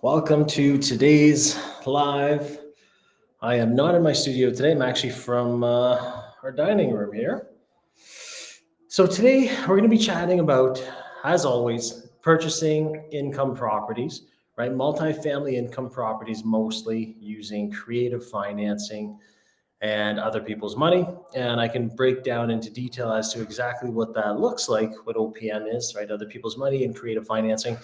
Welcome to today's live. I am not in my studio today. I'm actually from our dining room here. So today we're going to be chatting about, as always, purchasing income properties, right? Multifamily income properties, mostly using creative financing and other people's money. And I can break down into detail as to exactly what that looks like, what OPM is, right? Other people's money and creative financing.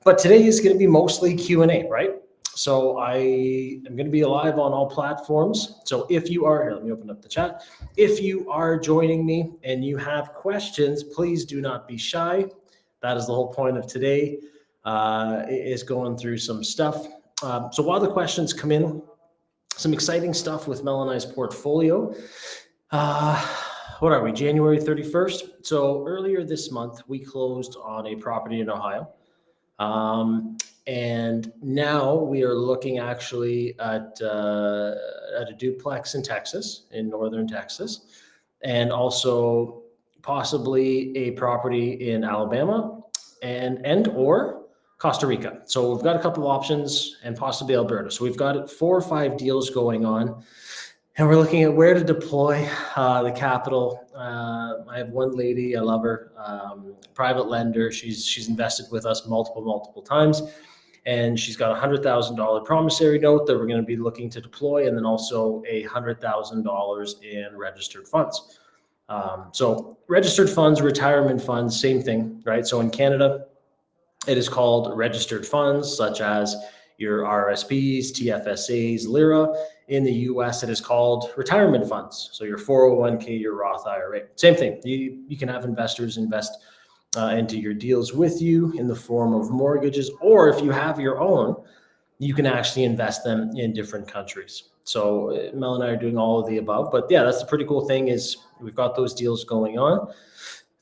But today is going to be mostly Q&A, right? So I am going to be live on all platforms. So if you are here, let me open up the chat. If you are joining me and you have questions, please do not be shy. That is the whole point of today, is going through some stuff. So while the questions come in, some exciting stuff with Mel and I's portfolio. What are we, January 31st? So earlier this month, we closed on a property in Ohio. And now we are looking actually at a duplex in Texas, in northern Texas, and also possibly a property in Alabama and or Costa Rica. So we've got a couple of options, and possibly Alberta. So we've got 4 or 5 deals going on, and we're looking at where to deploy the capital. I have one lady, I love her, private lender. She's invested with us multiple times, and she's got $100,000 promissory note that we're going to be looking to deploy, and then also $100,000 in registered funds. So registered funds, retirement funds, same thing, right? So in Canada, it is called registered funds, such as your RSPs, TFSAs, LIRA. In the US, it is called retirement funds. So your 401k, your Roth IRA, same thing. You can have investors invest into your deals with you in the form of mortgages, or if you have your own, you can actually invest them in different countries. So Mel and I are doing all of the above, but yeah, that's the pretty cool thing is we've got those deals going on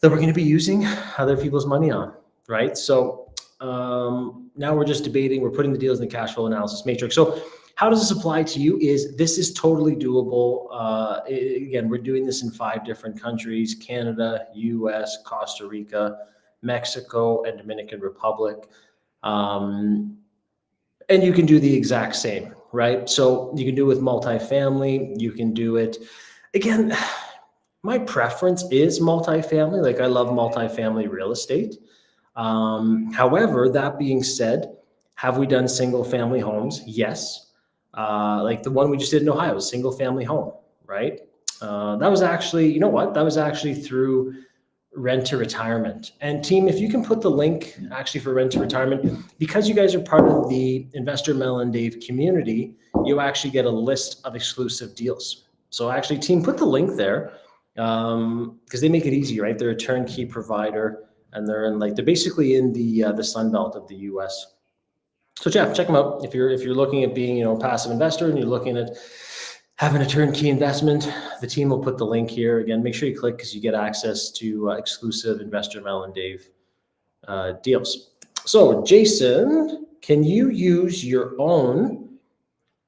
that we're going to be using other people's money on, right? So now we're just debating, we're putting the deals in the cash flow analysis matrix. So how does this apply to you? This is totally doable. Again, we're doing this in 5 different countries: Canada, US, Costa Rica, Mexico, and Dominican Republic. And you can do the exact same, right? So you can do it with multifamily. You can do it, again, my preference is multifamily. Like, I love multifamily real estate. However, that being said, have we done single family homes? Yes. Like the one we just did in Ohio, single family home, right? That was actually, you know what? That was actually through rent to retirement. And team, if you can put the link actually for rent to retirement, because you guys are part of the Investor Mel and Dave community, you actually get a list of exclusive deals. So actually, team, put the link there, because they make it easy, right? They're a turnkey provider, and they're basically in the Sun Belt of the US. So yeah, check them out if you're looking at being a passive investor and you're looking at having a turnkey investment. The team will put the link here. Again, make sure you click because you get access to exclusive Investor Mel and Dave deals. So Jason, can you use your own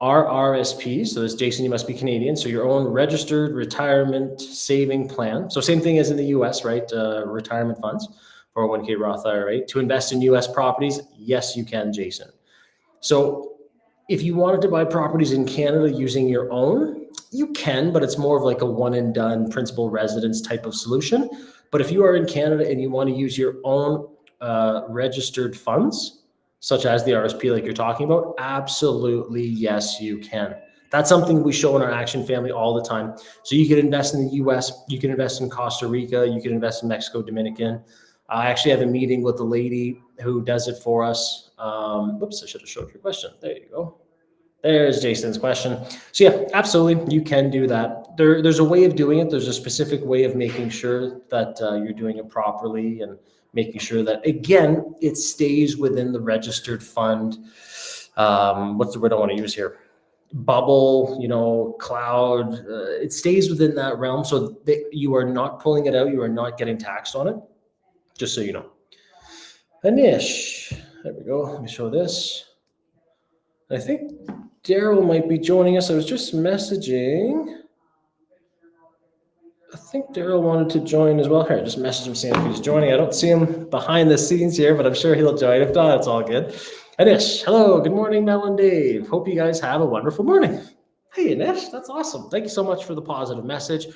RRSP? So this, Jason, you must be Canadian. So your own registered retirement saving plan. So same thing as in the US, right? Retirement funds, 401k, Roth IRA, to invest in US properties. Yes, you can, Jason. So if you wanted to buy properties in Canada using your own, you can, but it's more of like a one and done principal residence type of solution. But if you are in Canada and you want to use your own registered funds, such as the RSP like you're talking about, absolutely, yes, you can. That's something we show in our Action Family all the time. So you can invest in the US, you can invest in Costa Rica, you can invest in Mexico, Dominican. I actually have a meeting with a lady who does it for us. Whoops, I should have showed your question. There you go. There's Jason's question. So yeah, absolutely, you can do that. There's a way of doing it. There's a specific way of making sure that you're doing it properly and making sure that, again, it stays within the registered fund. What's the word I want to use here? Bubble, cloud. It stays within that realm so that you are not pulling it out. You are not getting taxed on it. Just so you know. Anish, there we go. Let me show this. I think Daryl might be joining us. I was just messaging. I think Daryl wanted to join as well. Here, just message him saying if he's joining. I don't see him behind the scenes here, but I'm sure he'll join. If not, it's all good. Anish, hello. Good morning, Mel and Dave. Hope you guys have a wonderful morning. Hey, Anish, that's awesome. Thank you so much for the positive message.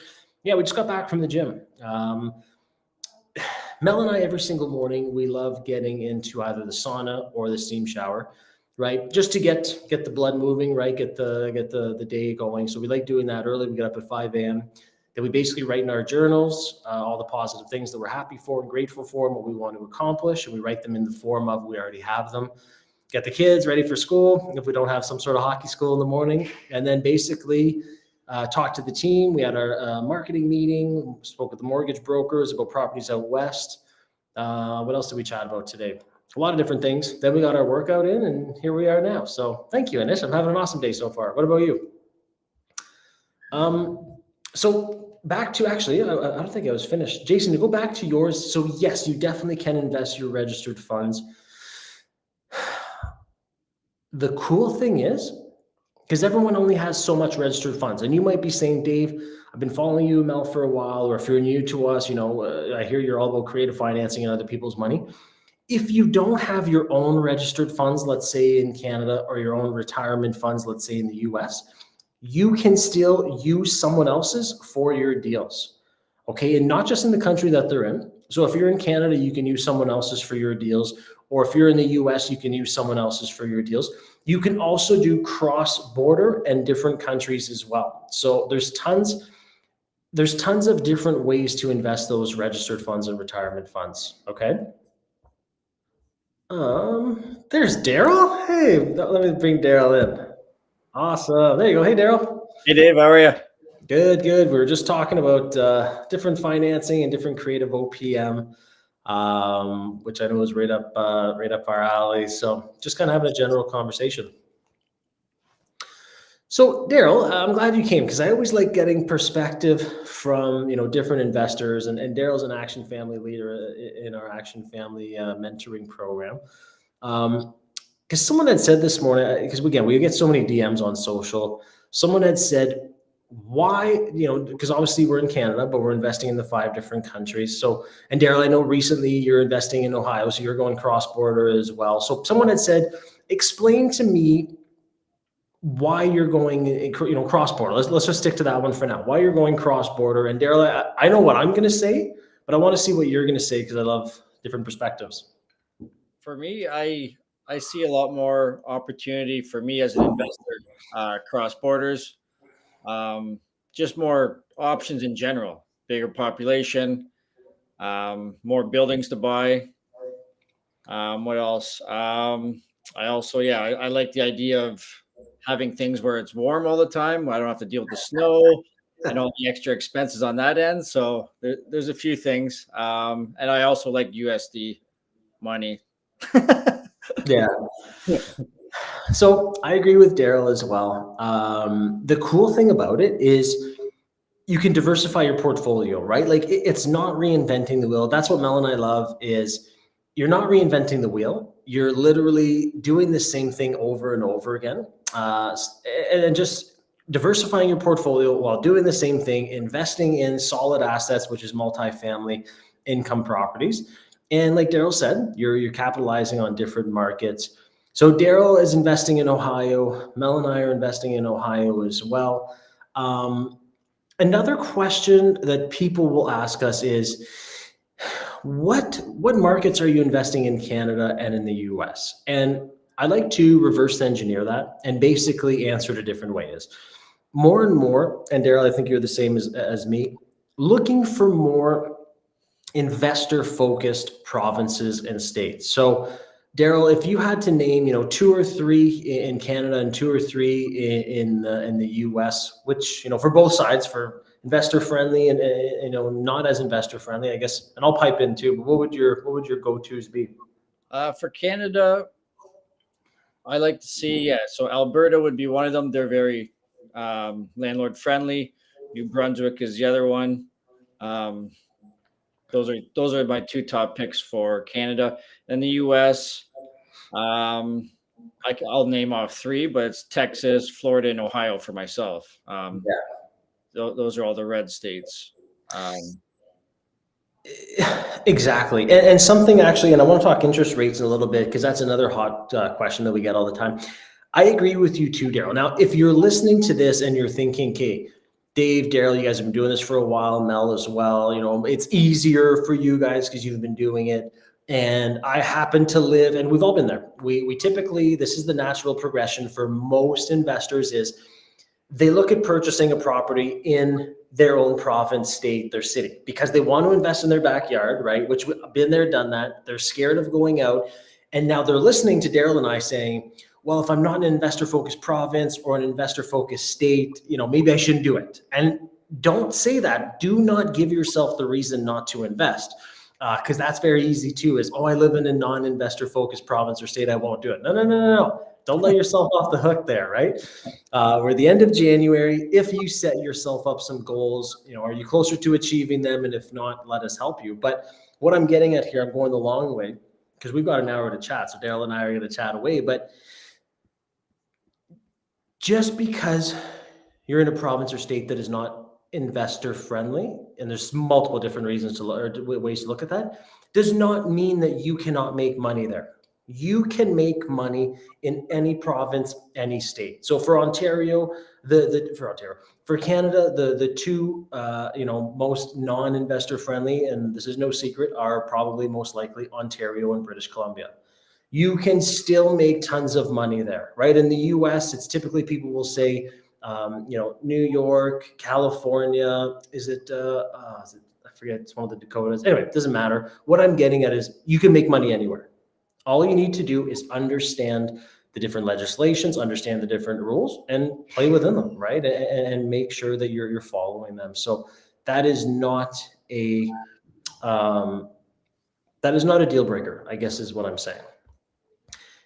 Yeah, we just got back from the gym. Mel and I, every single morning, we love getting into either the sauna or the steam shower, right? Just to get the blood moving, right? Get the day going. So we like doing that early. We get up at 5 a.m. Then we basically write in our journals all the positive things that we're happy for and grateful for and what we want to accomplish. And we write them in the form of we already have them. Get the kids ready for school if we don't have some sort of hockey school in the morning. And then basically talk to the team. We had our marketing meeting, spoke with the mortgage brokers about properties out west. What else did we chat about today? A lot of different things. Then we got our workout in, and here we are now. So thank you, Anish. I'm having an awesome day so far. What about you? So back to actually, I don't think I was finished. Jason, to go back to yours. So yes, you definitely can invest your registered funds. The cool thing is, because everyone only has so much registered funds, and you might be saying, Dave, I've been following you, Mel, for a while, or if you're new to us, I hear you're all about creative financing and other people's money. If you don't have your own registered funds, let's say in Canada, or your own retirement funds, let's say in the US, you can still use someone else's for your deals. Okay. And not just in the country that they're in. So if you're in Canada, you can use someone else's for your deals. Or if you're in the US, you can use someone else's for your deals. You can also do cross border and different countries as well. So there's tons of different ways to invest those registered funds and retirement funds. Okay. There's Daryl. Hey, let me bring Daryl in. Awesome. There you go. Hey, Daryl. Hey, Dave, how are you? Good, good. We were just talking about different financing and different creative OPM, which I know is right up our alley. So just kind of having a general conversation. So Daryl, I'm glad you came because I always like getting perspective from different investors, and Daryl's an Action Family leader in our Action Family mentoring program. Because someone had said this morning, because again, we get so many DMs on social. Someone had said, why, because obviously we're in Canada, but we're investing in the 5 different countries. So, and Daryl, I know recently you're investing in Ohio, so you're going cross border as well. So someone had said, explain to me why you're going, cross border. Let's just stick to that one for now. Why you're going cross border. And Daryl, I know what I'm going to say, but I want to see what you're going to say because I love different perspectives. For me, I see a lot more opportunity for me as an investor across borders. Just more options in general, bigger population, more buildings to buy. What else? I also, yeah, I like the idea of having things where it's warm all the time. I don't have to deal with the snow and all the extra expenses on that end. So there's a few things. And I also like USD money. Yeah. So I agree with Daryl as well. The cool thing about it is you can diversify your portfolio, right? Like it's not reinventing the wheel. That's what Mel and I love is you're not reinventing the wheel. You're literally doing the same thing over and over again. And just diversifying your portfolio while doing the same thing, investing in solid assets, which is multifamily income properties. And like Daryl said, you're capitalizing on different markets. So Daryl is investing in Ohio. Mel and I are investing in Ohio as well. Another question that people will ask us is, what markets are you investing in Canada and in the US? And I like to reverse engineer that and basically answer it a different way. Is more and more, and Daryl, I think you're the same as me, looking for more investor focused provinces and states. So Daryl, if you had to name, 2 or 3 in Canada and 2 or 3 in the US, which, for both sides, for investor friendly and not as investor friendly, I guess, and I'll pipe in too. But what would your go-tos be? For Canada, I like to see, yeah. So Alberta would be one of them. They're very landlord friendly. New Brunswick is the other one. Um, those are my 2 top picks for Canada. And the U.S., um, I'll name off 3, but it's Texas, Florida, and Ohio for myself. Yeah. Those are all the red states. Exactly. And something actually, and I want to talk interest rates in a little bit because that's another hot question that we get all the time. I agree with you too, Daryl. Now, if you're listening to this and you're thinking, okay, Dave, Daryl, you guys have been doing this for a while, Mel as well. It's easier for you guys because you've been doing it. And I happen to live, and we've all been there. We typically, this is the natural progression for most investors is they look at purchasing a property in their own province, state, their city, because they want to invest in their backyard, right? Which we've been there, done that. They're scared of going out. And now they're listening to Daryl and I saying, well, if I'm not an investor focused province or an investor focused state, maybe I shouldn't do it. And don't say that. Do not give yourself the reason not to invest. Because that's very easy too is, I live in a non-investor focused province or state, I won't do it. No. Don't let yourself off the hook there, right? We're at the end of January. If you set yourself up some goals, are you closer to achieving them? And if not, let us help you. But what I'm getting at here, I'm going the long way because we've got an hour to chat. So Daryl and I are going to chat away. But just because you're in a province or state that is not investor friendly, and there's multiple different reasons or ways to look at that, does not mean that you cannot make money there. You can make money in any province, any state. So for Ontario, for Canada, the two most non-investor friendly, and this is no secret, are probably most likely Ontario and British Columbia. You can still make tons of money there, right? In the US, it's typically people will say, New York, California, I forget, it's one of the Dakotas. Anyway, it doesn't matter. What I'm getting at is you can make money anywhere. All you need to do is understand the different legislations, understand the different rules, and play within them, right? And make sure that you're following them. So that is not a deal breaker, I guess is what I'm saying.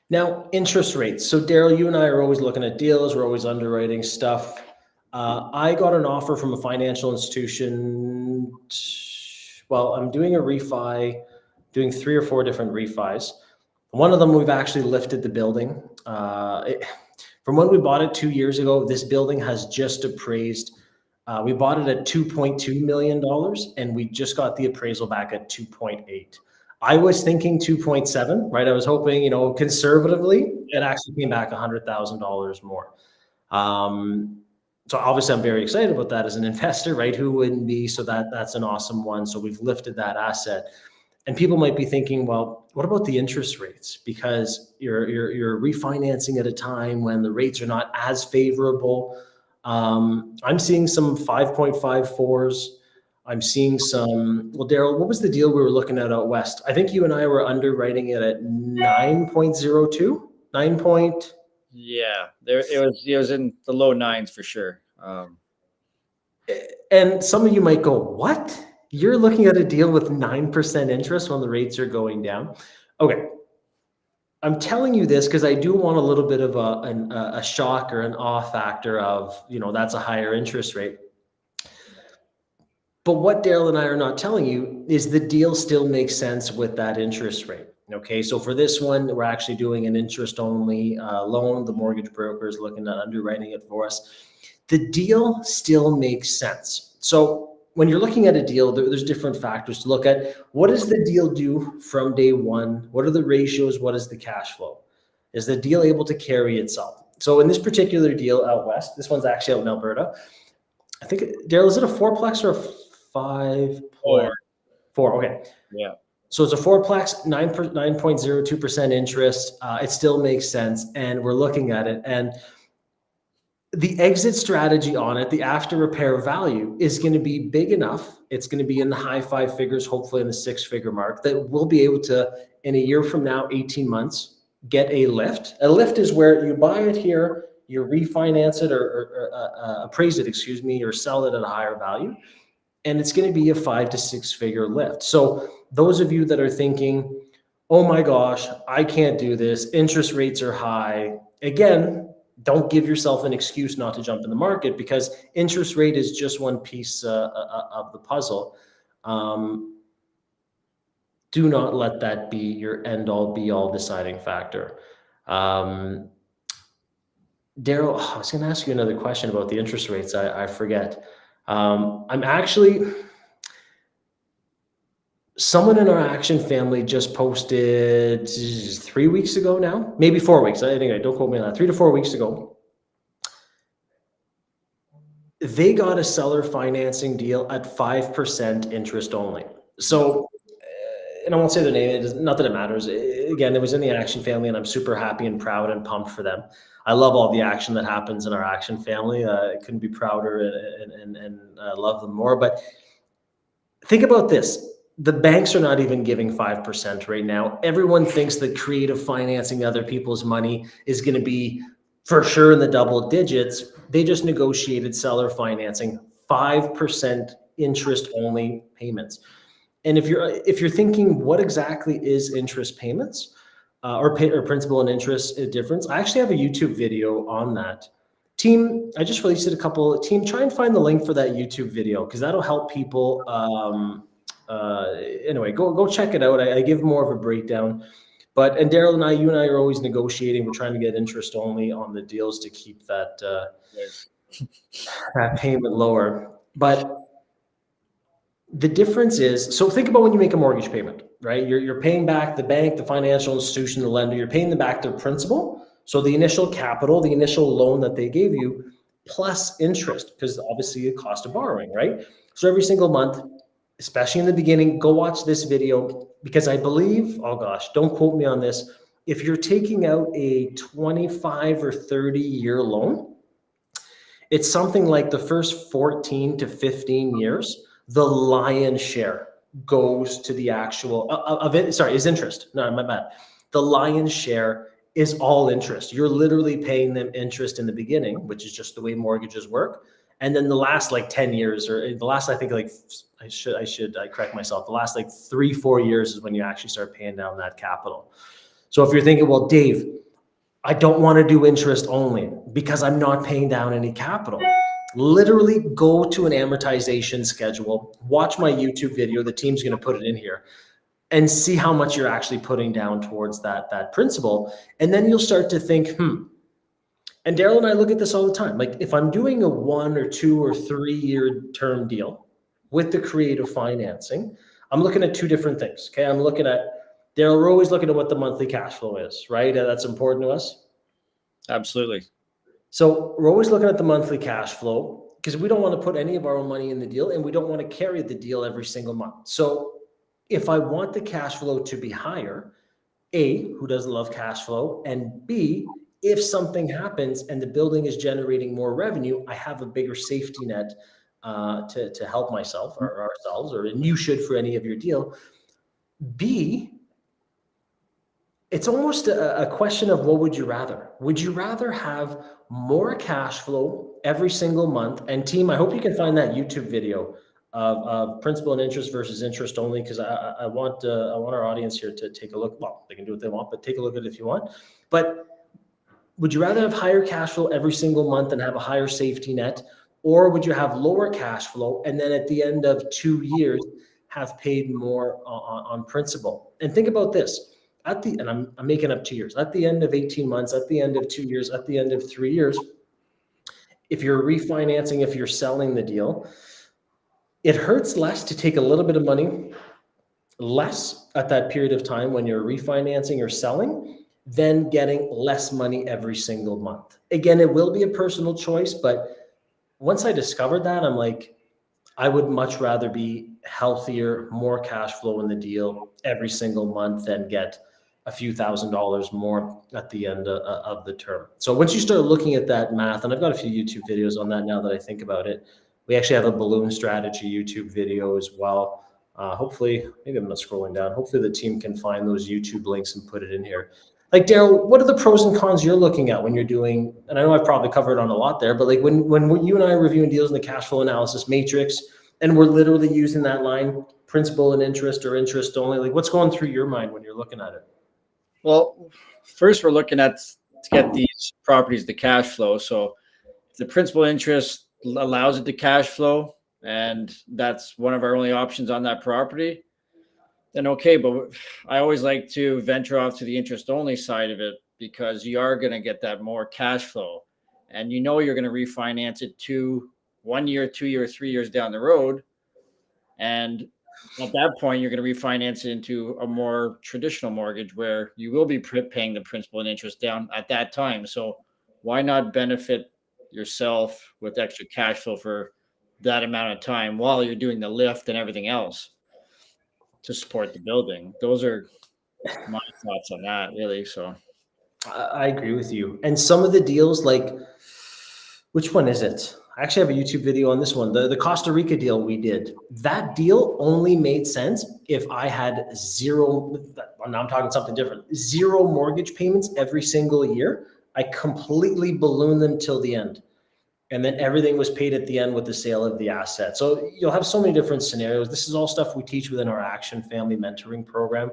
Now, interest rates. So Daryl, you and I are always looking at deals. We're always underwriting stuff. I got an offer from a financial institution. Well, I'm doing a refi, doing 3 or 4 different refis. One of them, we've actually lifted the building. From when we bought it 2 years ago, this building has just appraised. We bought it at $2.2 million, and we just got the appraisal back at 2.8. I was thinking 2.7, right? I was hoping, conservatively, it actually came back $100,000 more. So obviously I'm very excited about that as an investor, right? Who wouldn't be? So that's an awesome one. So we've lifted that asset. And people might be thinking, well, what about the interest rates? Because you're refinancing at a time when the rates are not as favorable. I'm seeing some 5.54s. I'm seeing some, well, Daryl, what was the deal we were looking at out west? I think you and I were underwriting it at 9.02, 9 point. Yeah, it was in the low 9s for sure. And some of you might go, what? You're looking at a deal with 9% interest when the rates are going down. Okay. I'm telling you this because I do want a little bit of a shock or an awe factor of, that's a higher interest rate. But what Daryl and I are not telling you is the deal still makes sense with that interest rate. Okay, so for this one, we're actually doing an interest-only loan. The mortgage broker is looking at underwriting it for us. The deal still makes sense. So when you're looking at a deal, there's different factors to look at. What does the deal do from day one? What are the ratios? What is the cash flow? Is the deal able to carry itself? So in this particular deal out west, this one's actually out in Alberta. I think, Daryl, is it a fourplex or a 5? 4, okay. Yeah. So it's a fourplex, 9.02% interest. It still makes sense. And we're looking at it. And the exit strategy on it, the after repair value, is going to be big enough. It's going to be in the high 5 figures, hopefully in the 6-figure mark, that we'll be able to, in a year from now, 18 months, get a lift. A lift is where you buy it here, you refinance it or appraise it, or sell it at a higher value. And it's going to be a 5 to 6 figure lift. So those of you that are thinking, oh my gosh, I can't do this, interest rates are high. Again, don't give yourself an excuse not to jump in the market because interest rate is just one piece of the puzzle. Do not let that be your end all be all deciding factor. Daryl, I was going to ask you another question about the interest rates. I forget. I'm actually, Someone in our action family just posted 3 weeks ago now, maybe 4 weeks. Anyway, don't quote me on that. 3 to 4 weeks ago, they got a seller financing deal at 5% interest only. So, and I won't say their name, it is, not that it matters. Again, it was in the action family, and I'm super happy and proud and pumped for them. I love all the action that happens in our action family. I couldn't be prouder and love them more. But think about this. The banks are not even giving 5% right now. Everyone thinks that creative financing other people's money is going to be for sure in the double digits. They just negotiated seller financing, 5% interest only payments. And if you're thinking what exactly is interest payments, or principal and interest difference, I actually have a YouTube video on that. Team, I just released it a couple. Team, try and find the link for that YouTube video because that'll help people. Anyway, go check it out. I give more of a breakdown. But and Daryl and you and I are always negotiating. We're trying to get interest only on the deals to keep that that payment lower. But the difference is, so think about when you make a mortgage payment, right? You're paying back the bank, the financial institution, the lender, you're paying them back their principal. So the initial capital, the initial loan that they gave you, plus interest, because obviously the cost of borrowing, right? So every single month, especially in the beginning, go watch this video because I believe, oh gosh, don't quote me on this. If you're taking out a 25 or 30-year loan, it's something like the first 14 to 15 years, the lion's share goes to the actual of it. Sorry, is interest. No, my bad. The lion's share is all interest. You're literally paying them interest in the beginning, which is just the way mortgages work. And then the last like 10 years, or the last, I think like, I correct myself. The last like 3-4 years is when you actually start paying down that capital. So if you're thinking, well, Dave, I don't want to do interest only because I'm not paying down any capital. Literally go to an amortization schedule, watch my YouTube video, the team's going to put it in here, and see how much you're actually putting down towards that principal. And then you'll start to think, and Daryl and I look at this all the time. Like if I'm doing a 1 or 2 or 3 year term deal with the creative financing, I'm looking at two different things. Okay. I'm looking at, Daryl, we're always looking at what the monthly cash flow is, right? That's important to us. Absolutely. So we're always looking at the monthly cash flow because we don't want to put any of our own money in the deal and we don't want to carry the deal every single month. So if I want the cash flow to be higher, A, who doesn't love cash flow? And B, if something happens and the building is generating more revenue, I have a bigger safety net to help myself or ourselves, and you should for any of your deal. B, it's almost a question of what would you rather? Would you rather have more cash flow every single month? And team, I hope you can find that YouTube video of principal and interest versus interest only, because I want our audience here to take a look. Well, they can do what they want, but take a look at it if you want. But would you rather have higher cash flow every single month and have a higher safety net, or would you have lower cash flow and then at the end of 2 years have paid more on principal? And think about this. And I'm making up 2 years, at the end of 18 months, at the end of 2 years, at the end of 3 years, if you're refinancing, if you're selling the deal, it hurts less to take a little bit of money less at that period of time when you're refinancing or selling than getting less money every single month. Again, it will be a personal choice, but once I discovered that, I'm like, I would much rather be healthier, more cash flow in the deal every single month than get a few $1,000s more at the end of the term. So once you start looking at that math, and I've got a few YouTube videos on that now that I think about it, we actually have a balloon strategy YouTube video as well. Hopefully, maybe I'm not scrolling down. Hopefully the team can find those YouTube links and put it in here. Like Daryl, what are the pros and cons you're looking at when you're doing, and I know I've probably covered on a lot there, but like when you and I are reviewing deals in the cash flow analysis matrix, and we're literally using that line, principal and interest or interest only, like what's going through your mind when you're looking at it? Well, first we're looking at to get these properties the cash flow. So if the principal interest allows it to cash flow, and that's one of our only options on that property, then okay. But I always like to venture off to the interest only side of it because you are going to get that more cash flow, and you know you're going to refinance it to 1 year, 2 year, 3 years down the road. And at that point, you're going to refinance it into a more traditional mortgage where you will be paying the principal and interest down at that time. So why not benefit yourself with extra cash flow for that amount of time while you're doing the lift and everything else to support the building? Those are my thoughts on that, really. So I agree with you. And some of the deals, like, which one is it? I actually have a YouTube video on this one. The Costa Rica deal we did. That deal only made sense if I had zero. Now I'm talking something different. Zero mortgage payments every single year. I completely ballooned them till the end. And then everything was paid at the end with the sale of the asset. So you'll have so many different scenarios. This is all stuff we teach within our Action Family Mentoring Program.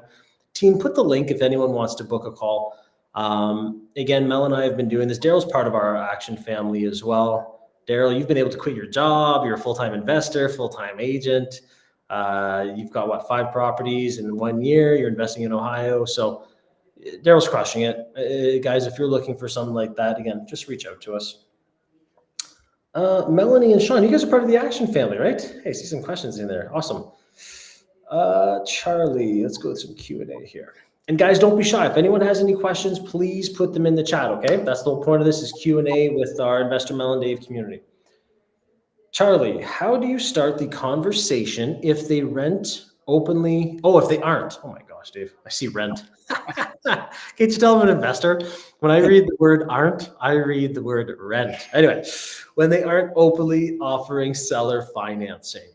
Team, put the link if anyone wants to book a call. Again, Mel and I have been doing this. Daryl's part of our Action Family as well. Daryl, you've been able to quit your job. You're a full-time investor, full-time agent. You've got, what, 5 properties in 1 year. You're investing in Ohio. So Daryl's crushing it. Guys, if you're looking for something like that, again, just reach out to us. Melanie and Sean, you guys are part of the Action Family, right? Hey, I see some questions in there. Awesome. Charlie, let's go with some Q&A here. And guys, don't be shy. If anyone has any questions, please put them in the chat, okay? That's the whole point of this, is Q&A with our Investor Mel and Dave community. Charlie, how do you start the conversation if they rent openly? Oh, if they aren't. Oh my gosh, Dave, I see rent. Can't you tell I'm an investor? When I read the word aren't, I read the word rent. Anyway, when they aren't openly offering seller financing.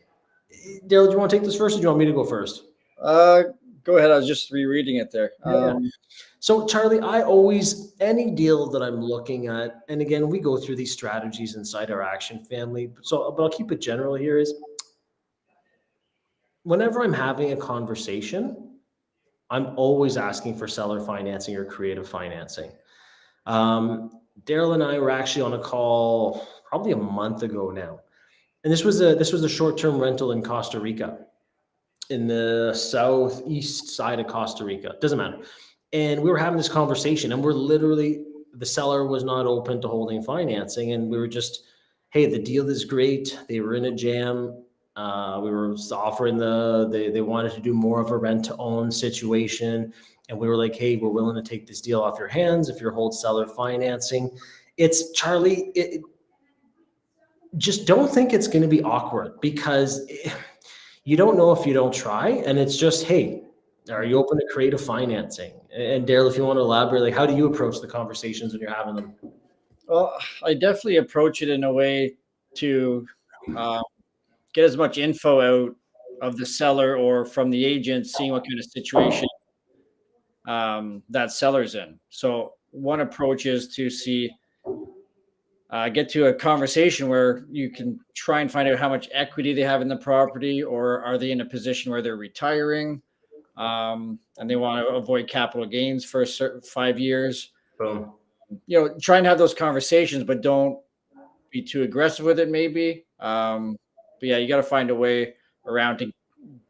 Daryl, do you want to take this first, or do you want me to go first? Go ahead. I was just rereading it there. So Charlie, I always, any deal that I'm looking at, and again, we go through these strategies inside our Action Family. So, but I'll keep it general here, is whenever I'm having a conversation, I'm always asking for seller financing or creative financing. Daryl and I were actually on a call probably a month ago now. And this was a short-term rental in Costa Rica, in the southeast side of Costa Rica. Doesn't matter. And we were having this conversation, and the seller was not open to holding financing. And we were just, hey, the deal is great. They were in a jam. We were offering they wanted to do more of a rent to own situation. And we were like, hey, we're willing to take this deal off your hands if you hold seller financing. It's Charlie, just don't think it's going to be awkward, because you don't know if you don't try. And it's just, hey, are you open to creative financing? And Daryl, if you want to elaborate, like, how do you approach the conversations when you're having them? Well, I definitely approach it in a way to get as much info out of the seller or from the agent, seeing what kind of situation that seller's in. So one approach is to get to a conversation where you can try and find out how much equity they have in the property, or are they in a position where they're retiring, and they want to avoid capital gains for a certain 5 years. Boom. Try and have those conversations, but don't be too aggressive with it, maybe. But yeah, you got to find a way around to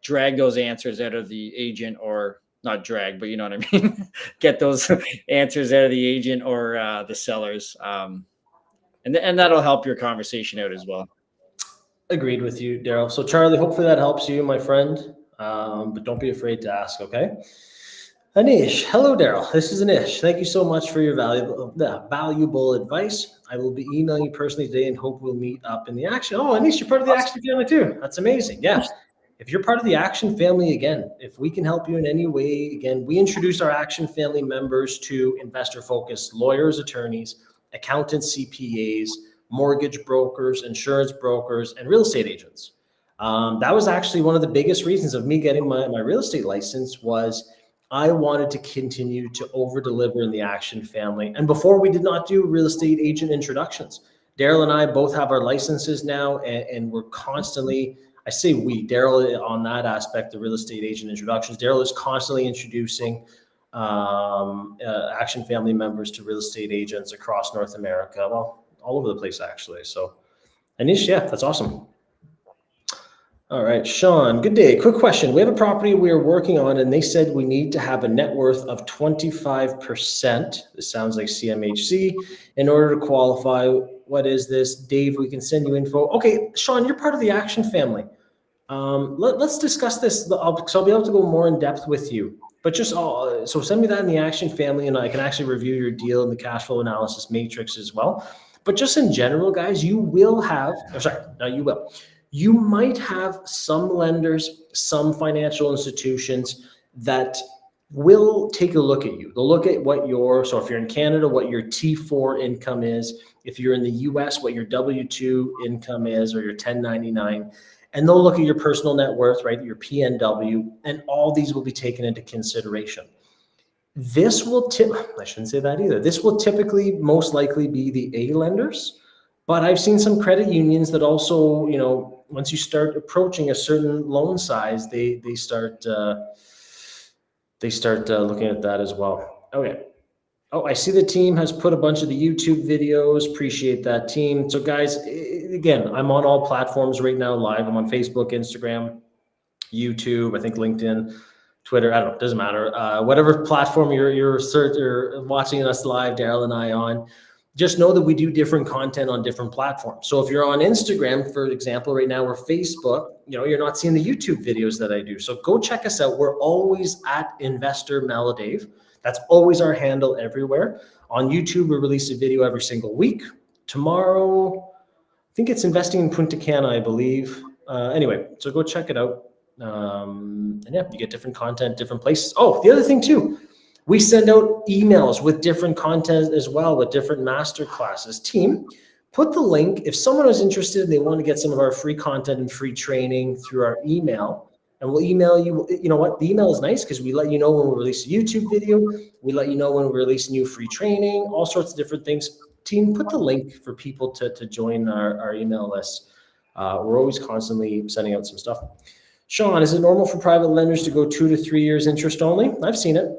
drag those answers out of the agent, or not drag, but you know what I mean? Get those answers out of the agent or the sellers. And that'll help your conversation out as well. Agreed with you, Daryl. So Charlie, hopefully that helps you, my friend. But don't be afraid to ask, okay? Anish, hello, Daryl. This is Anish. Thank you so much for your valuable advice. I will be emailing you personally today and hope we'll meet up in the Action. Oh, Anish, you're part of the Action Family too. That's amazing. Yeah. If you're part of the Action Family, again, if we can help you in any way, again, we introduce our Action Family members to investor-focused lawyers, attorneys, accountants, CPAs, mortgage brokers, insurance brokers, and real estate agents. That was actually one of the biggest reasons of me getting my real estate license. Was I wanted to continue to over deliver in the Action Family. And before, we did not do real estate agent introductions. Daryl and I both have our licenses now, and we're constantly, I say we, Daryl on that aspect, the real estate agent introductions. Daryl is constantly introducing Action Family members to real estate agents across North America. Well, all over the place, actually. So, Anish, yeah, that's awesome. All right, Sean, good day. Quick question. We have a property we are working on, and they said we need to have a net worth of 25%. This sounds like CMHC in order to qualify. What is this? Dave, we can send you info. Okay, Sean, you're part of the Action Family. Let's discuss this. So I'll be able to go more in depth with you. But just so send me that in the action family, and I can actually review your deal in the cash flow analysis matrix as well. But just in general, guys, you will have, or sorry, no, you will. You might have some lenders, some financial institutions that will take a look at you. They'll look at what so if you're in Canada, what your T4 income is. If you're in the US, what your W2 income is, or your 1099. And they'll look at your personal net worth, right? Your PNW, and all these will be taken into consideration. I shouldn't say that either. This will typically most likely be the A lenders, but I've seen some credit unions that also, once you start approaching a certain loan size, they start looking at that as well. Okay. Oh, I see the team has put a bunch of the YouTube videos. Appreciate that, team. So guys, again, I'm on all platforms right now live. I'm on Facebook, Instagram, YouTube, I think LinkedIn, Twitter. I don't know. It doesn't matter. Whatever platform you're watching us live, Daryl and I on, just know that we do different content on different platforms. So if you're on Instagram, for example, right now, or Facebook, you're not seeing the YouTube videos that I do. So go check us out. We're always at Investor Maladave. That's always our handle everywhere. On YouTube, we release a video every single week. Tomorrow, I think it's Investing in Punta Cana, I believe. Anyway, so go check it out. And yeah, you get different content, different places. Oh, the other thing too, we send out emails with different content as well, with different master classes. Team, put the link. If someone is interested and they want to get some of our free content and free training through our email, and we'll email you. You know what? The email is nice because we let you know when we release a YouTube video. We let you know when we release new free training, all sorts of different things. Team, put the link for people to join our email list. We're always constantly sending out some stuff. Sean, is it normal for private lenders to go 2 to 3 years interest only? I've seen it.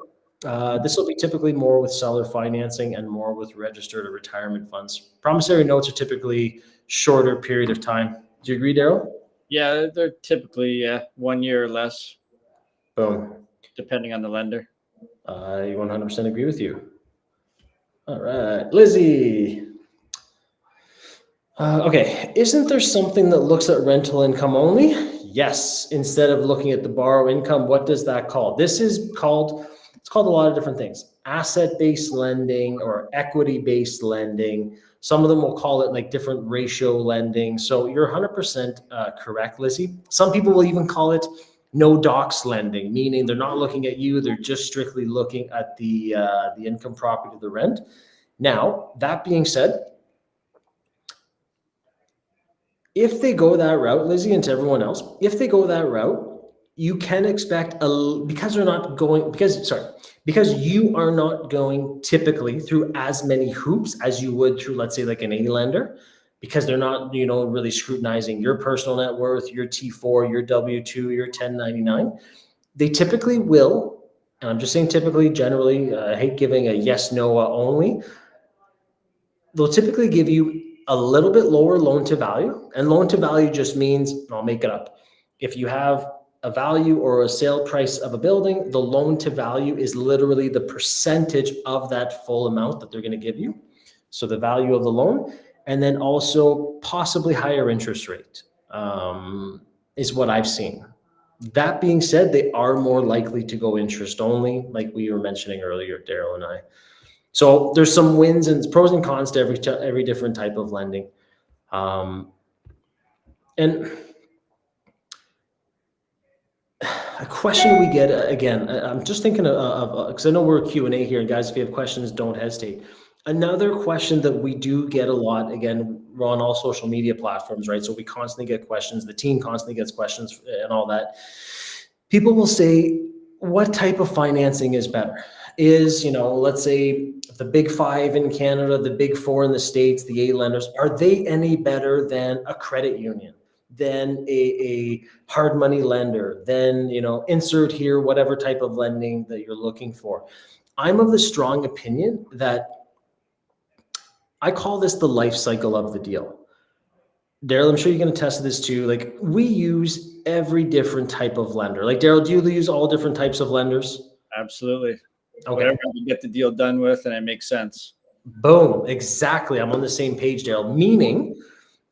This will be typically more with seller financing and more with registered or retirement funds. Promissory notes are typically shorter period of time. Do you agree, Daryl? Yeah, they're typically 1 year or less. Boom. Depending on the lender. I 100% agree with you. All right, Lizzie. Okay, isn't there something that looks at rental income only? Yes, instead of looking at the borrow income, what does that call? It's called a lot of different things. Asset-based lending or equity-based lending. Some of them will call it like different ratio lending. So you're 100% correct, Lizzie. Some people will even call it no docs lending, meaning they're not looking at you. They're just strictly looking at the income property, the rent. Now, that being said, if they go that route, Lizzie, and to everyone else, if they go that route, you can expect because you are not going typically through as many hoops as you would through, let's say, like an A lender, because they're not, really scrutinizing your personal net worth, your T4, your W2, your 1099. They typically will, and I'm just saying typically, generally, I hate giving a yes, no only. They'll typically give you a little bit lower loan to value, and loan to value just means, I'll make it up. If you have a value or a sale price of a building, the loan to value is literally the percentage of that full amount that they're going to give you. So the value of the loan, and then also possibly higher interest rate is what I've seen. That being said, they are more likely to go interest only, like we were mentioning earlier, Daryl and I. So there's some wins and pros and cons to every different type of lending. And a question we get, again, I'm just thinking of because I know we're Q&A here, and guys, if you have questions, don't hesitate. Another question that we do get a lot, again, we're on all social media platforms, right? So we constantly get questions. The team constantly gets questions and all that. People will say, what type of financing is better? Is, let's say the big five in Canada, the big four in the States, the A lenders, are they any better than a credit union, than a hard money lender, than, insert here, whatever type of lending that you're looking for? I'm of the strong opinion that I call this the life cycle of the deal. Daryl, I'm sure you can attest to this too. Like, we use every different type of lender. Like, Daryl, do you use all different types of lenders? Absolutely. Okay. Whatever you get the deal done with and it makes sense. Boom. Exactly. I'm on the same page, Daryl. Meaning,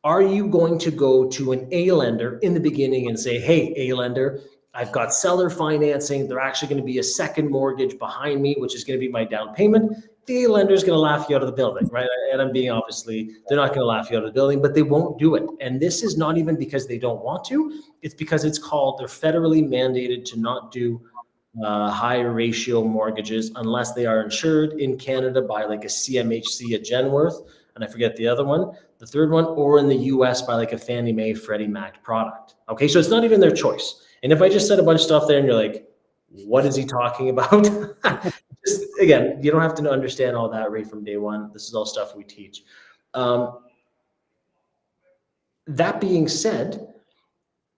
Are you going to go to an A lender in the beginning and say, hey, A lender, I've got seller financing. They're actually going to be a second mortgage behind me, which is going to be my down payment. The lender is going to laugh you out of the building, right? And I'm being obviously, they're not going to laugh you out of the building, but they won't do it. And this is not even because they don't want to. It's because it's called, they're federally mandated to not do high ratio mortgages unless they are insured in Canada by like a CMHC, a Genworth, and I forget the other one, the third one, or in the US by like a Fannie Mae, Freddie Mac product. Okay, so it's not even their choice. And if I just said a bunch of stuff there and you're like, what is he talking about? Just, again, you don't have to understand all that right from day one. This is all stuff we teach. That being said,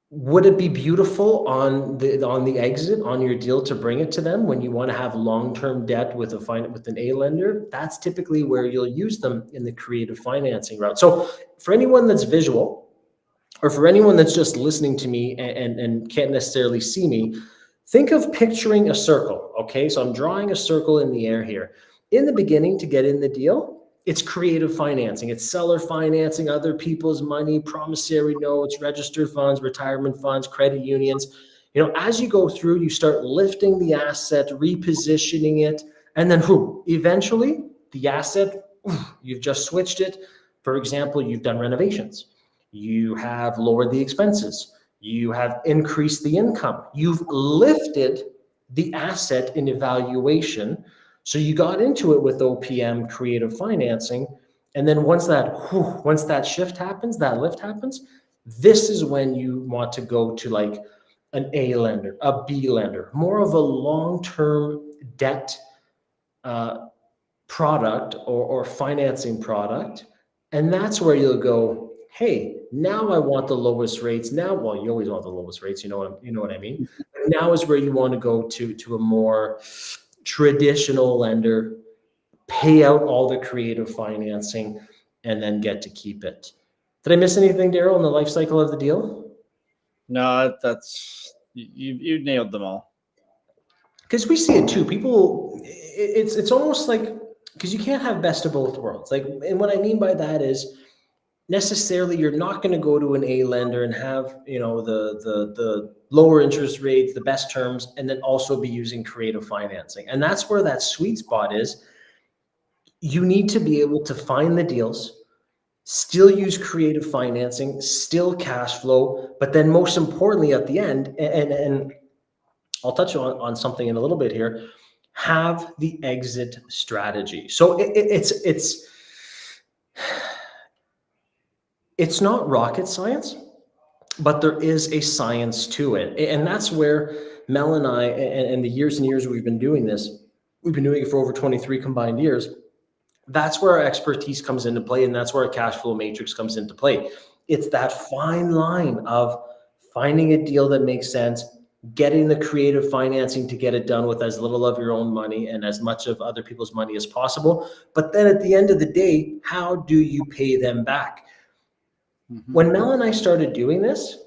would it be beautiful on the exit on your deal to bring it to them when you want to have long-term debt with an A lender? That's typically where you'll use them in the creative financing route. So for anyone that's visual, or for anyone that's just listening to me and can't necessarily see me, think of picturing a circle. Okay, so I'm drawing a circle in the air here. In the beginning, to get in the deal, it's creative financing. It's seller financing, other people's money, promissory notes, registered funds, retirement funds, credit unions. You know, as you go through, you start lifting the asset, repositioning it, and then eventually the asset, you've just switched it. For example, you've done renovations. You have lowered the expenses. You have increased the income. You've lifted the asset in evaluation. So you got into it with OPM creative financing. And then once that shift happens, that lift happens, this is when you want to go to like an A lender, a B lender, more of a long-term debt product or financing product. And that's where you'll go, hey, now I want the lowest rates. Now, well, you always want the lowest rates, you know what I mean? But now is where you want to go to a more traditional lender, pay out all the creative financing, and then get to keep it. Did I miss anything, Daryl, in the life cycle of the deal? No, that's you nailed them all. Because we see it too. People, it's almost like, because you can't have best of both worlds. Like, and what I mean by that is, necessarily you're not going to go to an A lender and have, you know, the lower interest rates, the best terms, and then also be using creative financing. And that's where that sweet spot is. You need to be able to find the deals, still use creative financing, still cash flow, but then most importantly at the end, and I'll touch on something in a little bit here, have the exit strategy. So it's not rocket science, but there is a science to it. And that's where Mel and I, and the years and years we've been doing this, we've been doing it for over 23 combined years. That's where our expertise comes into play. And that's where our cash flow matrix comes into play. It's that fine line of finding a deal that makes sense, getting the creative financing to get it done with as little of your own money and as much of other people's money as possible. But then at the end of the day, how do you pay them back? Mm-hmm. When Mel and I started doing this,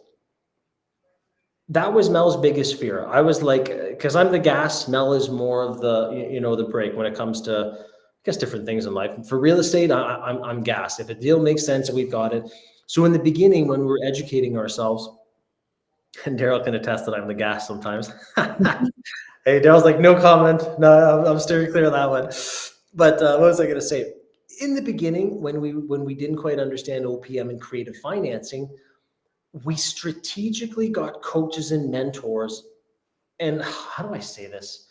that was Mel's biggest fear. I was like, because I'm the gas, Mel is more of the brake when it comes to, I guess, different things in life. For real estate, I'm gas. If a deal makes sense and we've got it. So in the beginning, when we were educating ourselves, and Daryl can attest that I'm the gas sometimes. Hey, Daryl's like, no comment. No, I'm steering clear of that one. But what was I going to say? In the beginning, when we didn't quite understand OPM and creative financing, we strategically got coaches and mentors. And how do I say this?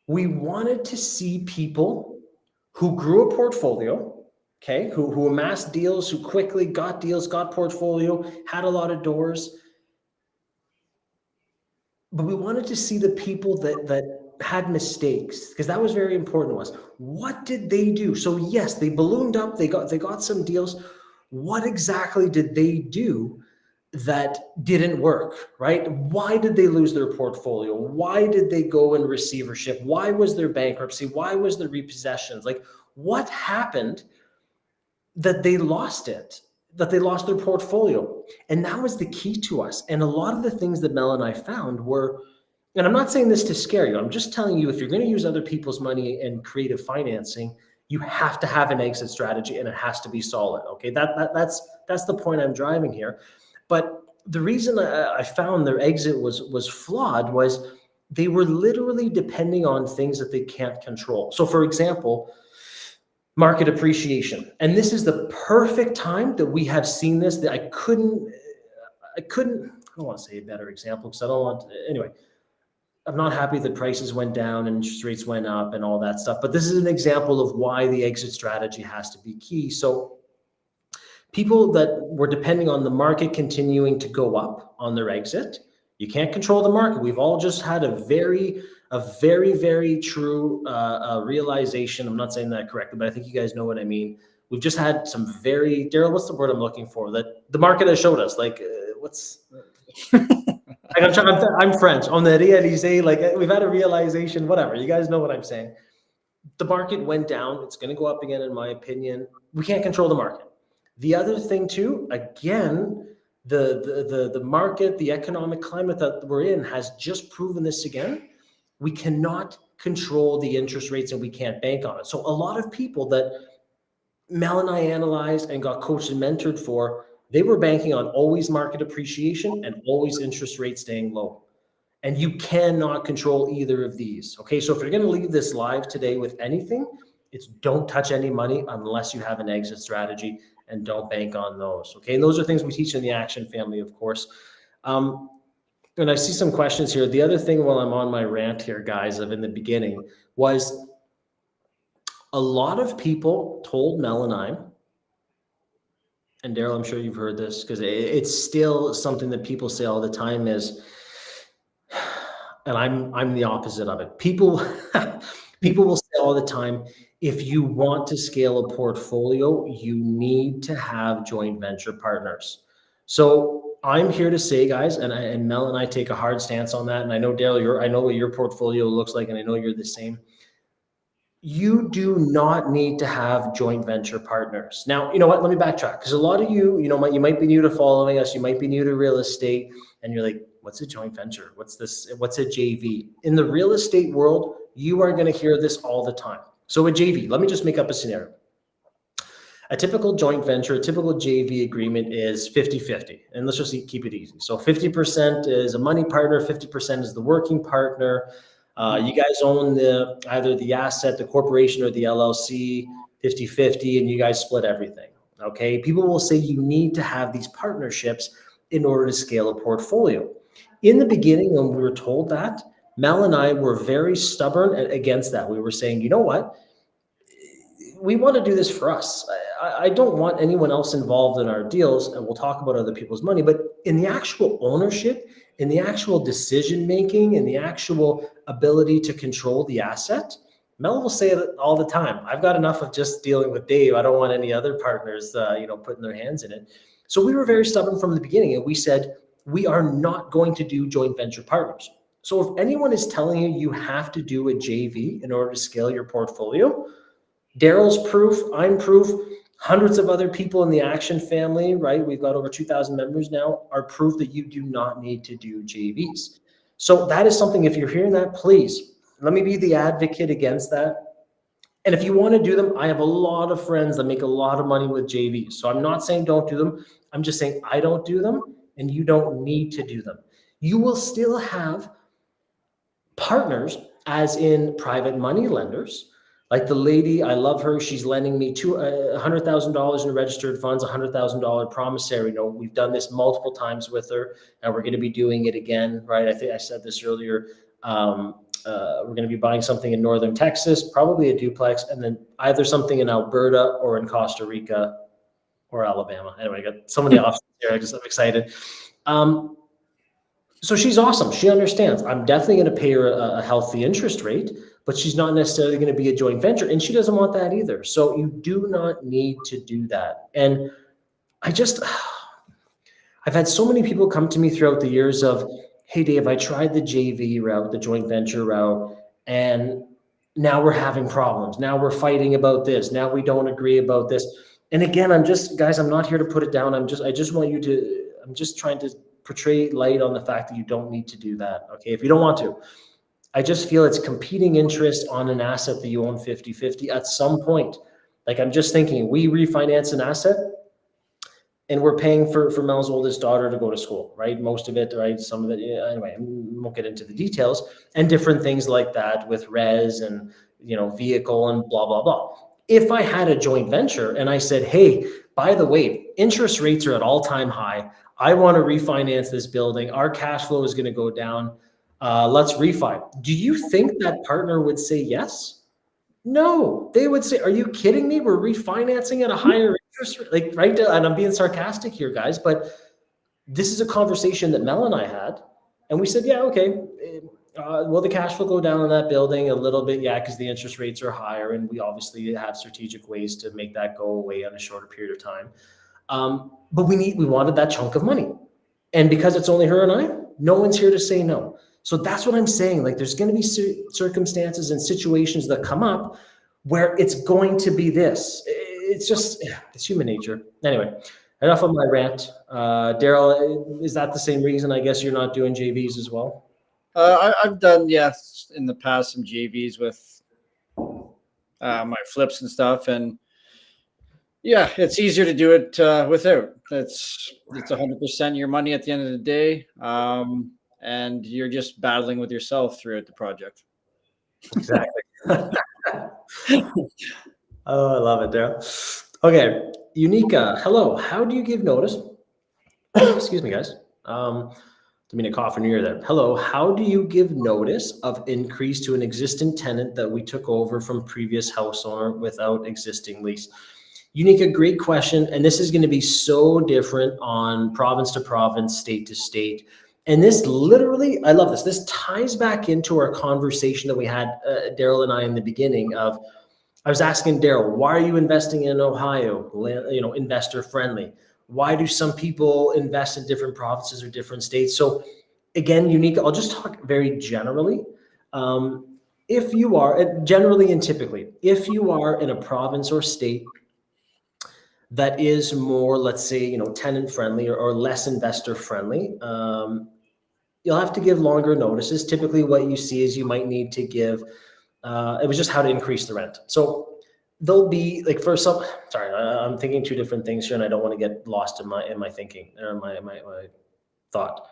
We wanted to see people who grew a portfolio, okay, who amassed deals, who quickly got deals, got portfolio, had a lot of doors. But we wanted to see the people that had mistakes, because that was very important to us. What did they do? So yes, they ballooned up, they got some deals. What exactly did they do that didn't work, right? Why did they lose their portfolio? Why did they go in receivership? Why was there bankruptcy? Why was there repossessions? Like, what happened that they lost it? That they lost their portfolio? And that was the key to us. And a lot of the things that Mel and I found were, and I'm not saying this to scare you, I'm just telling you, if you're going to use other people's money and creative financing, You have to have an exit strategy, and it has to be solid. Okay, that's the point I'm driving here. But the reason I found their exit was flawed was they were literally depending on things that they can't control. So, for example, market appreciation, and this is the perfect time that we have seen this. That I don't want to say a better example because I don't want anyway. I'm not happy that prices went down and interest rates went up and all that stuff. But this is an example of why the exit strategy has to be key. So people that were depending on the market continuing to go up on their exit, you can't control the market. We've all just had a very, very true realization. I'm not saying that correctly, but I think you guys know what I mean. We've just had some very, Daryl, what's the word I'm looking for? That the market has showed us, like, what's... Like I'm French. On the réalisé, like we've had a realization, whatever. You guys know what I'm saying. The market went down. It's going to go up again, in my opinion. We can't control the market. The other thing too, again, the market, the economic climate that we're in has just proven this again. We cannot control the interest rates and we can't bank on it. So a lot of people that Mel and I analyzed and got coached and mentored for, they were banking on always market appreciation and always interest rates staying low. And you cannot control either of these. Okay, so if you're going to leave this live today with anything, it's don't touch any money unless you have an exit strategy, and don't bank on those. Okay, and those are things we teach in the Action family, of course. And I see some questions here. The other thing while I'm on my rant here, guys, of in the beginning was a lot of people told Mel and I, and Daryl, I'm sure you've heard this because it's still something that people say all the time is, and I'm the opposite of it. People will say all the time, if you want to scale a portfolio, you need to have joint venture partners. So I'm here to say, guys, and Mel and I take a hard stance on that. And I know, Daryl, I know what your portfolio looks like, and I know you're the same. You do not need to have joint venture partners. Now, you know what? Let me backtrack, because a lot of you, you might be new to following us. You might be new to real estate, and you're like, what's a joint venture? What's this? What's a JV? In the real estate world, you are going to hear this all the time. So a JV, let me just make up a scenario. A typical joint venture, a typical JV agreement is 50-50. And let's just keep it easy. So 50% is a money partner, 50% is the working partner. You guys own either the asset, the corporation, or the LLC, 50-50, and you guys split everything. Okay. People will say you need to have these partnerships in order to scale a portfolio. In the beginning, when we were told that, Mel and I were very stubborn against that. We were saying, you know what? We want to do this for us. I don't want anyone else involved in our deals, and we'll talk about other people's money, but in the actual ownership, in the actual decision-making, in the actual ability to control the asset, Mel will say it all the time. I've got enough of just dealing with Dave. I don't want any other partners, putting their hands in it. So we were very stubborn from the beginning, and we said, we are not going to do joint venture partners. So if anyone is telling you you have to do a JV in order to scale your portfolio, Daryl's proof, I'm proof, hundreds of other people in the Action family, right? We've got over 2,000 members now, are proof that you do not need to do JVs. So that is something, if you're hearing that, please, let me be the advocate against that. And if you want to do them, I have a lot of friends that make a lot of money with JVs. So I'm not saying don't do them. I'm just saying I don't do them, and you don't need to do them. You will still have partners, as in private money lenders. Like the lady, I love her. She's lending me $100,000 in registered funds, $100,000 promissory note. We've done this multiple times with her, and we're going to be doing it again, right? I think I said this earlier. We're going to be buying something in northern Texas, probably a duplex, and then either something in Alberta or in Costa Rica or Alabama. Anyway, I got so many options here. I'm excited. So she's awesome. She understands. I'm definitely going to pay her a healthy interest rate, but she's not necessarily going to be a joint venture, and she doesn't want that either. So you do not need to do that. And I've had so many people come to me throughout the years of, hey, Dave, I tried the JV route, the joint venture route, and now we're having problems. Now we're fighting about this. Now we don't agree about this. And again, I'm not here to put it down. I'm just trying to portray light on the fact that you don't need to do that. Okay. If you don't want to, I just feel it's competing interest on an asset that you own 50-50 at some point. Like, I'm just thinking, we refinance an asset and we're paying for Mel's oldest daughter to go to school, right? Most of it, right? Some of it, yeah, anyway, we won't get into the details, and different things like that with res and, vehicle and blah, blah, blah. If I had a joint venture and I said, hey, by the way, interest rates are at all-time high. I want to refinance this building. Our cash flow is going to go down. Let's refi. Do you think that partner would say yes? No, they would say, are you kidding me? We're refinancing at a higher interest rate. Like, right? And I'm being sarcastic here, guys, but this is a conversation that Mel and I had. And we said, yeah, okay. Will the cash flow go down on that building a little bit? Yeah, because the interest rates are higher. And we obviously have strategic ways to make that go away on a shorter period of time. But we wanted that chunk of money. And because it's only her and I, no one's here to say no. So that's what I'm saying. Like, there's going to be circumstances and situations that come up where it's going to be this. It's human nature. Anyway, enough of my rant. Daryl, is that the same reason, I guess, you're not doing JVs as well? I've done, yes, in the past, some JVs with my flips and stuff. And yeah, it's easier to do it without. It's 100% your money at the end of the day. And you're just battling with yourself throughout the project. Exactly. Oh, I love it, Daryl. Okay, Unica, hello. How do you give notice? Excuse me, guys. Didn't mean to cough in your ear there. Hello, how do you give notice of increase to an existing tenant that we took over from previous house owner without existing lease? Unica, great question. And this is going to be so different on province to province, state to state. And this literally, I love this. This ties back into our conversation that we had, Daryl and I, in the beginning of, I was asking Daryl, why are you investing in Ohio? Investor friendly. Why do some people invest in different provinces or different states? So again, Unica, I'll just talk very generally. If you are, generally and typically, if you are in a province or state that is more, let's say, tenant friendly or less investor friendly, you'll have to give longer notices. Typically what you see is you might need to give, it was just how to increase the rent. So there'll be like I'm thinking two different things here and I don't want to get lost in my thinking or my thought.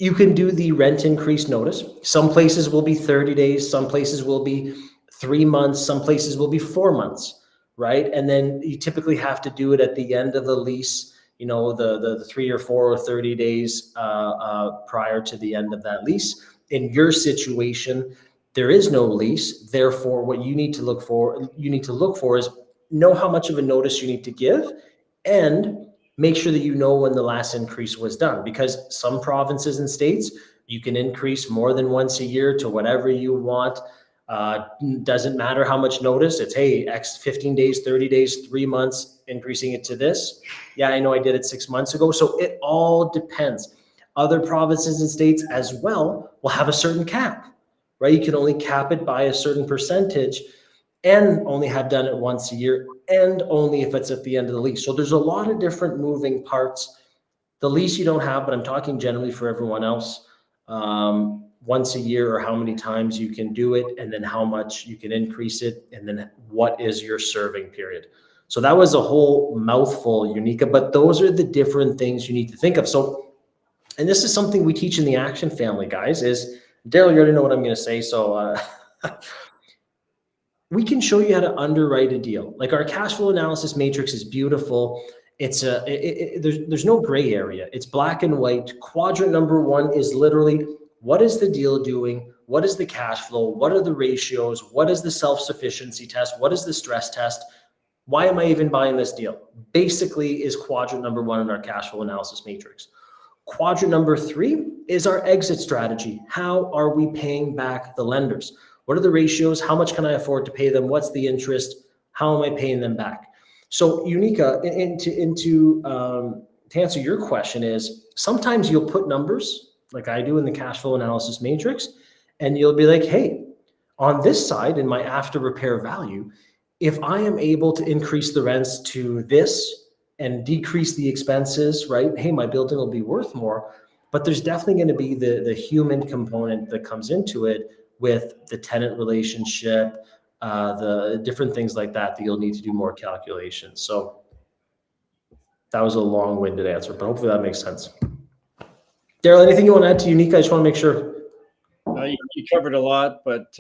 You can do the rent increase notice. Some places will be 30 days. Some places will be 3 months. Some places will be 4 months, right? And then you typically have to do it at the end of the lease, the 3 or 4 or 30 days prior to the end of that lease. In your situation, there is no lease. Therefore, what you need to look for is know how much of a notice you need to give and make sure that you know when the last increase was done, because some provinces and states, you can increase more than once a year to whatever you want. Doesn't matter how much notice. It's, hey, X 15 days, 30 days, 3 months, increasing it to this. Yeah, I know I did it 6 months ago. So it all depends. Other provinces and states as well will have a certain cap, right? You can only cap it by a certain percentage and only have done it once a year and only if it's at the end of the lease. So there's a lot of different moving parts. The lease you don't have, but I'm talking generally for everyone else. Once a year or how many times you can do it, and then how much you can increase it, and then what is your serving period. So that was a whole mouthful, Unica, but those are the different things you need to think of. So, and this is something we teach in the Action family, guys, is, Daryl, you already know what I'm going to say. So we can show you how to underwrite a deal. Like, our cash flow analysis matrix is beautiful. It's there's no gray area. It's black and white. Quadrant number 1 is literally, what is the deal doing? What is the cash flow? What are the ratios? What is the self-sufficiency test? What is the stress test? Why am I even buying this deal? Basically is quadrant number 1 in our cash flow analysis matrix. Quadrant number 3 is our exit strategy. How are we paying back the lenders? What are the ratios? How much can I afford to pay them? What's the interest? How am I paying them back? So, Unica, to answer your question is, sometimes you'll put numbers like I do in the cash flow analysis matrix, and you'll be like, hey, on this side in my after repair value, if I am able to increase the rents to this and decrease the expenses, right? Hey, my building will be worth more. but there's definitely going to be the human component that comes into it with the tenant relationship, the different things like that you'll need to do more calculations. So that was a long-winded answer, but hopefully that makes sense. Daryl, anything you want to add to Unique? I just want to make sure. You covered a lot, but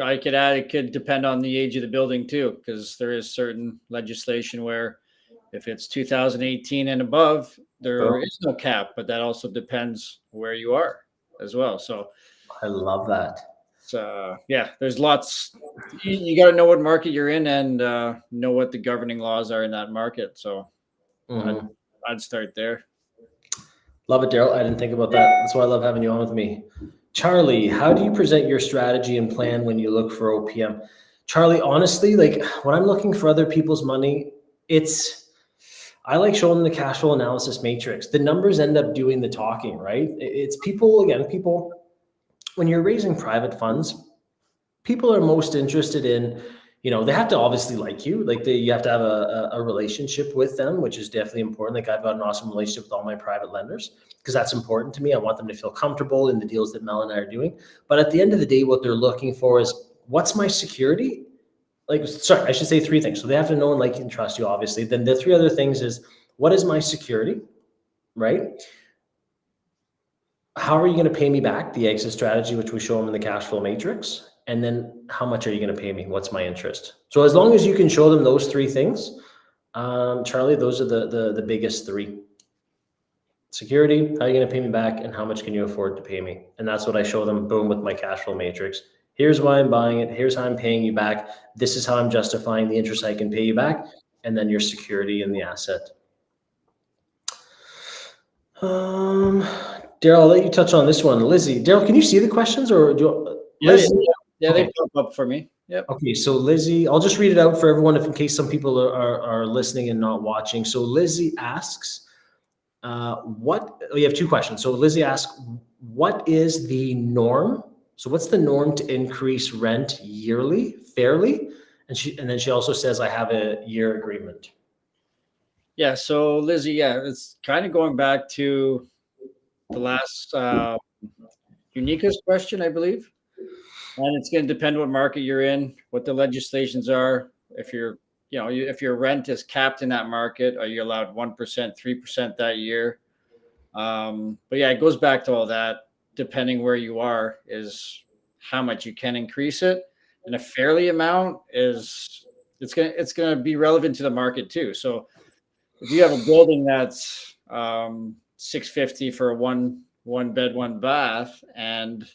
I could add it could depend on the age of the building too, because there is certain legislation where if it's 2018 and above, there is no cap, but that also depends where you are as well. So I love that. Yeah, there's lots. You got to know what market you're in and know what the governing laws are in that market. So I'd start there. Love it, Daryl. I didn't think about that. That's why I love having you on with me. Charlie, how do you present your strategy and plan when you look for OPM? Charlie, honestly, like when I'm looking for other people's money, I like showing them the cash flow analysis matrix. The numbers end up doing the talking, right? It's people, when you're raising private funds, people are most interested in, they have to obviously like you. Like you have to have a relationship with them, which is definitely important. Like I've got an awesome relationship with all my private lenders because that's important to me. I want them to feel comfortable in the deals that Mel and I are doing. But at the end of the day, what they're looking for is, what's my security? I should say three things. So they have to know and like and trust you, obviously. Then the three other things is, what is my security, right? How are you going to pay me back? The exit strategy, which we show them in the cash flow matrix. And then how much are you going to pay me? What's my interest? So as long as you can show them those three things, Charlie, those are the biggest three. Security, how are you going to pay me back, and how much can you afford to pay me? And that's what I show them, boom, with my cash flow matrix. Here's why I'm buying it. Here's how I'm paying you back. This is how I'm justifying the interest I can pay you back. And then your security in the asset. Daryl, I'll let you touch on this one. Lizzie, Daryl, can you see the questions or do yeah, they pop up for me. Yep. Okay, so Lizzie, I'll just read it out for everyone in case some people are listening and not watching. So Lizzie asks, we have two questions. So Lizzie asks, what is the norm? So what's the norm to increase rent yearly, fairly? And then she also says, I have a year agreement. Yeah, so Lizzie, it's kind of going back to the last Unique's question, I believe. And it's going to depend what market you're in, what the legislations are. If if your rent is capped in that market, are you allowed 1%, 3% that year? But yeah, it goes back to all that. Depending where you are, is how much you can increase it, and a fairly amount is it's gonna be relevant to the market too. So if you have a building that's $650 for a one bed, one bath, and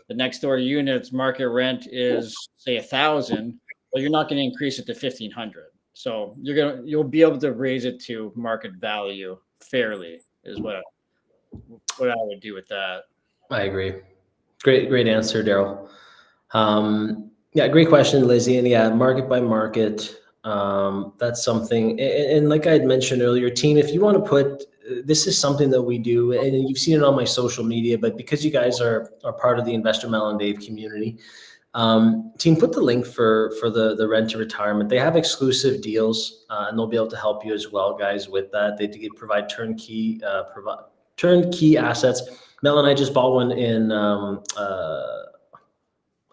the next door unit's market rent is say $1,000, well, you're not going to increase it to $1,500. So you'll be able to raise it to market value fairly, is what I would do with that. I agree. Great answer, Daryl. Yeah, great question, Lizzie. And yeah, market by market, that's something. And like I had mentioned earlier, team, if you want to put, this is something that we do, and you've seen it on my social media, but because you guys are part of the Investor Mel and Dave community, team, put the link for the rent to retirement. They have exclusive deals, and they'll be able to help you as well, guys, with that. They provide turnkey assets. Mel and I just bought one in Ohio.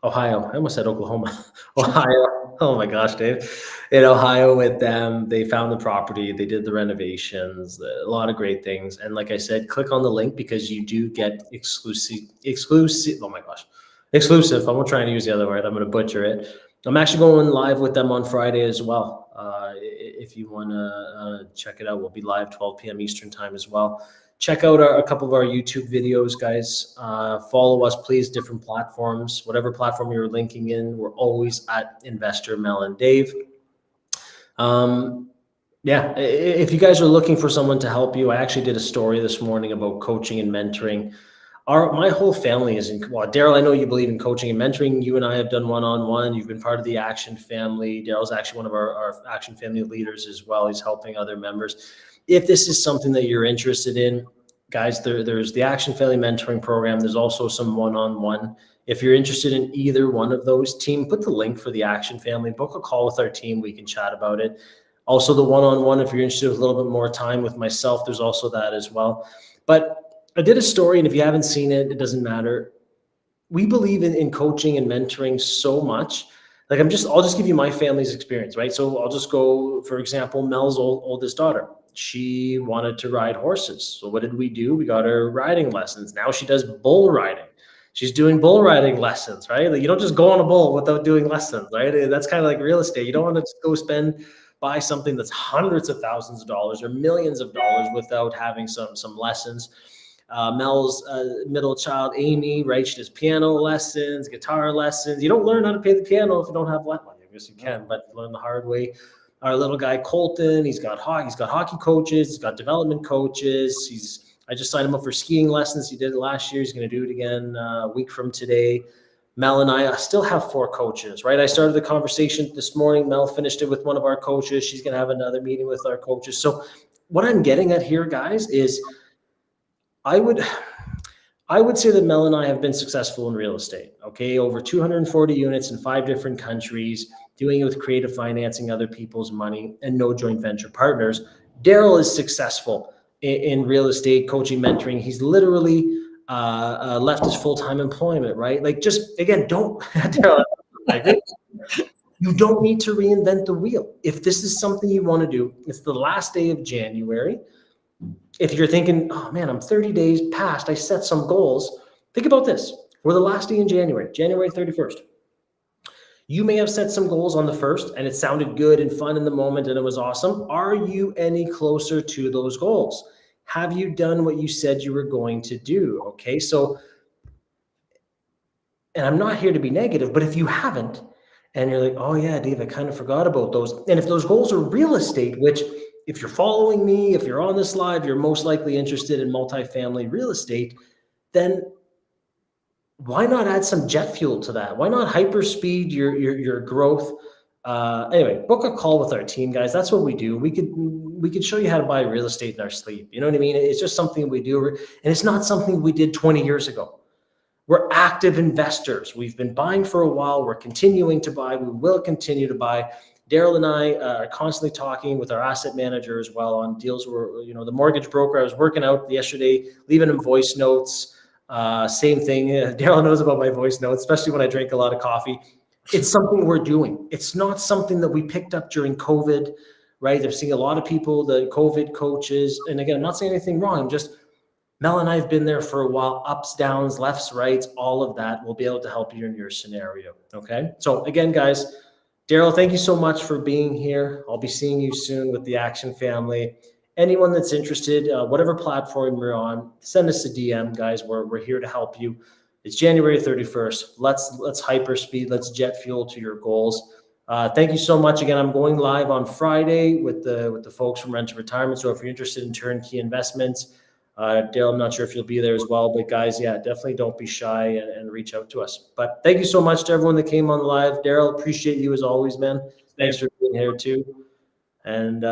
I almost said Oklahoma. Ohio. Oh my gosh, Dave. In Ohio with them, they found the property. They did the renovations, a lot of great things. And like I said, click on the link because you do get exclusive. Oh my gosh. Exclusive. I'm trying to use the other word. I'm going to butcher it. I'm actually going live with them on Friday as well. If you want to check it out, we'll be live 12 p.m. Eastern time as well. Check out a couple of our YouTube videos, guys. Follow us, please, different platforms. Whatever platform you're linking in, we're always at Investor Mel and Dave. Yeah, if you guys are looking for someone to help you, I actually did a story this morning about coaching and mentoring. My whole family is Daryl, I know you believe in coaching and mentoring. You and I have done one-on-one. You've been part of the Action family. Daryl's actually one of our Action family leaders as well. He's helping other members. If this is something that you're interested in, guys, there's the Action Family Mentoring Program. There's also some one-on-one. If you're interested in either one of those, team, put the link for the Action Family. Book a call with our team. We can chat about it. Also the one-on-one, if you're interested with a little bit more time with myself, there's also that as well. But I did a story, and if you haven't seen it, it doesn't matter. We believe in coaching and mentoring so much. Like I'll just give you my family's experience, right? So I'll just go, for example, Mel's oldest daughter. She wanted to ride horses. So what did we do? We got her riding lessons. Now she does bull riding. She's doing bull riding lessons, right? Like you don't just go on a bull without doing lessons, right? That's kind of like real estate. You don't want to just go buy something that's hundreds of thousands of dollars or millions of dollars without having some lessons. Mel's middle child, Amy, right? She does piano lessons, guitar lessons. You don't learn how to play the piano if you don't have lessons. I guess you can, but learn the hard way. Our little guy, Colton, he's got hockey coaches. He's got development coaches. I just signed him up for skiing lessons. He did it last year. He's going to do it again a week from today. Mel and I still have 4 coaches, right? I started the conversation this morning. Mel finished it with one of our coaches. She's going to have another meeting with our coaches. So what I'm getting at here, guys, is I would say that Mel and I have been successful in real estate. Okay, over 240 units in 5 different countries, doing it with creative financing, other people's money, and no joint venture partners. Daryl is successful in real estate, coaching, mentoring. He's literally left his full-time employment, right? Like, just again, don't. You don't need to reinvent the wheel. If this is something you want to do, it's the last day of January. If you're thinking, oh man, I'm 30 days past, I set some goals. Think about this. We're the last day in January 31st. You may have set some goals on the 1st and it sounded good and fun in the moment and it was awesome. Are you any closer to those goals? Have you done what you said you were going to do? Okay, so, and I'm not here to be negative, but if you haven't, and you're like, oh yeah, Dave, I kind of forgot about those. And if those goals are real estate, which if you're following me, if you're on this live, you're most likely interested in multifamily real estate, then why not add some jet fuel to that? Why not hyperspeed your growth? Anyway, book a call with our team, guys. That's what we do. We could show you how to buy real estate in our sleep. You know what I mean? It's just something we do, and it's not something we did 20 years ago. We're active investors. We've been buying for a while. We're continuing to buy. We will continue to buy. Daryl and I are constantly talking with our asset manager as well on deals where, the mortgage broker I was working out yesterday, leaving him voice notes. Same thing. Daryl knows about my voice notes, especially when I drink a lot of coffee. It's something we're doing. It's not something that we picked up during COVID, right? They're seeing a lot of people, the COVID coaches. And again, I'm not saying anything wrong. I'm just, Mel and I have been there for a while, ups, downs, lefts, rights, all of that. We'll be able to help you in your scenario. Okay. So again, guys, Daryl, thank you so much for being here. I'll be seeing you soon with the Action family. Anyone that's interested, whatever platform you're on, send us a DM, guys. We're here to help you. It's January 31st. Let's hyperspeed. Let's jet fuel to your goals. Thank you so much. Again, I'm going live on Friday with the folks from Rent to Retirement. So if you're interested in turnkey investments, Daryl, I'm not sure if you'll be there as well, but guys, yeah, definitely don't be shy and reach out to us. But thank you so much to everyone that came on live. Daryl, appreciate you as always, man. Thanks for being here too. And